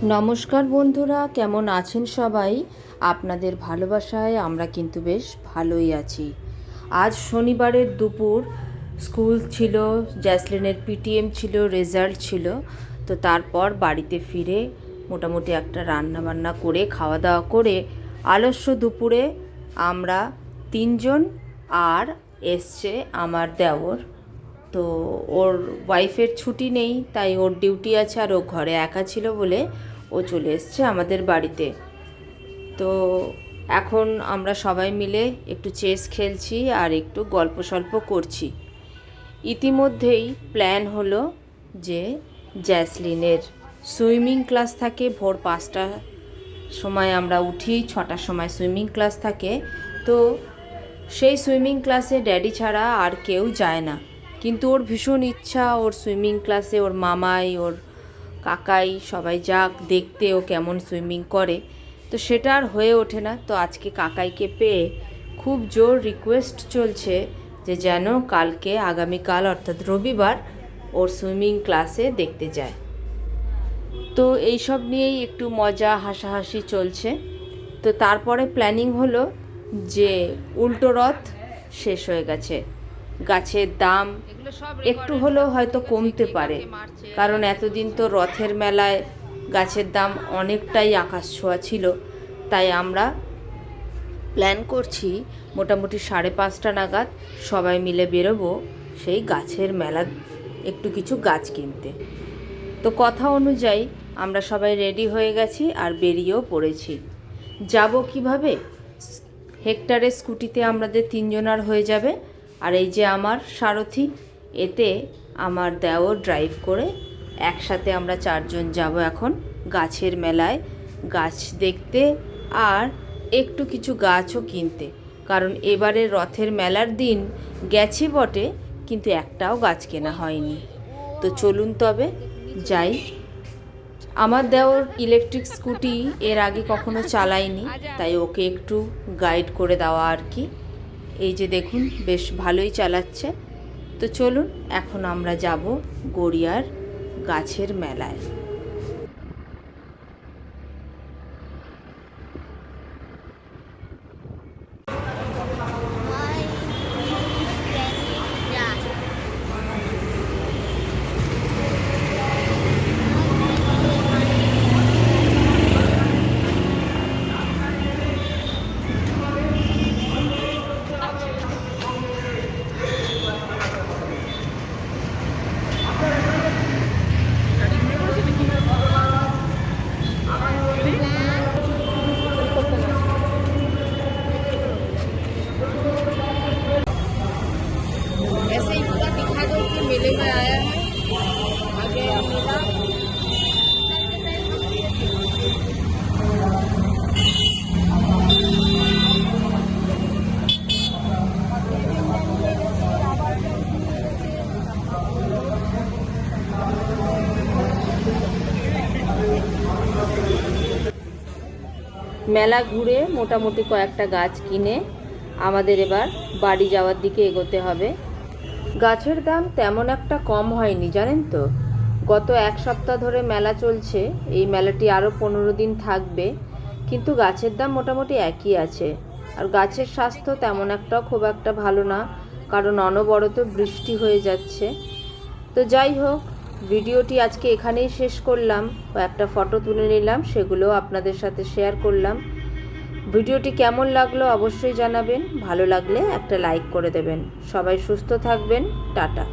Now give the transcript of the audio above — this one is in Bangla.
নমস্কার বন্ধুরা, কেমন আছেন সবাই? আপনাদের ভালোবাসায় আমরা কিন্তু বেশ ভালোই আছি। আজ শনিবারের দুপুর, স্কুল ছিল, জ্যাসলিনের পিটিএম ছিল, রেজাল্ট ছিল। তো তারপর বাড়িতে ফিরে মোটামুটি একটা রান্নাবান্না করে খাওয়া দাওয়া করে আলস্য দুপুরে আমরা তিনজন, আর এসছে আমার দেওর। তো ওর ওয়াইফের ছুটি নেই, তাই ওর ডিউটি আছে, আর ও ঘরে একা ছিল বলে ও চলে এসছে আমাদের বাড়িতে। তো এখন আমরা সবাই মিলে একটু চেস খেলছি আর একটু গল্প সল্প করছি। ইতিমধ্যেই প্ল্যান হলো যে জ্যাসলিনের সুইমিং ক্লাস থাকে ভোর 5টার সময়, আমরা উঠি 6টার সময় সুইমিং ক্লাস থাকে। তো সেই সুইমিং ক্লাসে ড্যাডি ছাড়া আর কেউ যায় না, কিন্তু ওর ভীষণ ইচ্ছা ওর সুইমিং ক্লাসে ওর মামাই, ওর কাকাই সবাই যাক দেখতে ও কেমন সুইমিং করে। তো সেটা আর হয়ে ওঠে না। তো আজকে কাকাইকে পেয়ে খুব জোর রিকোয়েস্ট চলছে যে যেন কালকে, আগামীকাল অর্থাৎ রবিবার, ওর সুইমিং ক্লাসে দেখতে যায়। তো এইসব নিয়েই একটু মজা হাসাহাসি চলছে। তো তারপরে প্ল্যানিং হলো যে উল্টো রথ শেষ হয়ে গেছে, গাছের দাম একটু হলেও হয়তো কমতে পারে, কারণ এতদিন তো রথের মেলায় গাছের দাম অনেকটাই আকাশ ছোঁয়া ছিল। তাই আমরা প্ল্যান করছি মোটামুটি 5:30 নাগাদ সবাই মিলে বেরোবো সেই গাছের মেলা, একটু কিছু গাছ কিনতে। তো কথা অনুযায়ী আমরা সবাই রেডি হয়ে গেছি আর বেরিয়েও পড়েছি। যাব কিভাবে? হেক্টরের স্কুটিতে আমাদের তিনজনার হয়ে যাবে, আর এই যে আমার সারথি, এতে আমার দেওর ড্রাইভ করে একসাথে আমরা 4জন যাব এখন গাছের মেলায় গাছ দেখতে, আর একটু কিছু গাছও কিনতে। কারণ এবারে রথের মেলার দিন গেছি বটে, কিন্তু একটাও গাছ কেনা হয়নি। তো চলুন তবে যাই। আমার দেওর ইলেকট্রিক স্কুটি এর আগে কখনো চালায়নি, তাই ওকে একটু গাইড করে দেওয়া আর কি। এই যে দেখুন, বেশ ভালোই চালাচ্ছে। তো চলুন এখন আমরা যাব গড়িয়ার গাছের মেলায়। ऐसे ही पूरा दिखा दो कि मेले में आया है, आगे मेला। মেলা ঘুরে মোটামুটি কয়েকটা গাছ কিনে আমাদের এবার বাড়ি যাওয়ার দিকে এগোতে হবে। গাছের দাম তেমন একটা কম হয়নি জানেন তো। গত 1 সপ্তাহ ধরে মেলা চলছে, এই মেলাটি আরও 15 দিন থাকবে, কিন্তু গাছের দাম মোটামুটি একই আছে। আর গাছের স্বাস্থ্য তেমন একটাও খুব একটা ভালো না, কারণ অনবরত বৃষ্টি হয়ে যাচ্ছে। তো যাই হোক, ভিডিওটি আজকে এখানেই শেষ করলাম। একটা ফটো তুলে নিলাম, সেগুলো আপনাদের সাথে শেয়ার করলাম। ভিডিওটি কেমন লাগলো অবশ্যই জানাবেন, ভালো লাগলে একটা লাইক করে দেবেন। সবাই সুস্থ থাকবেন, টাটা।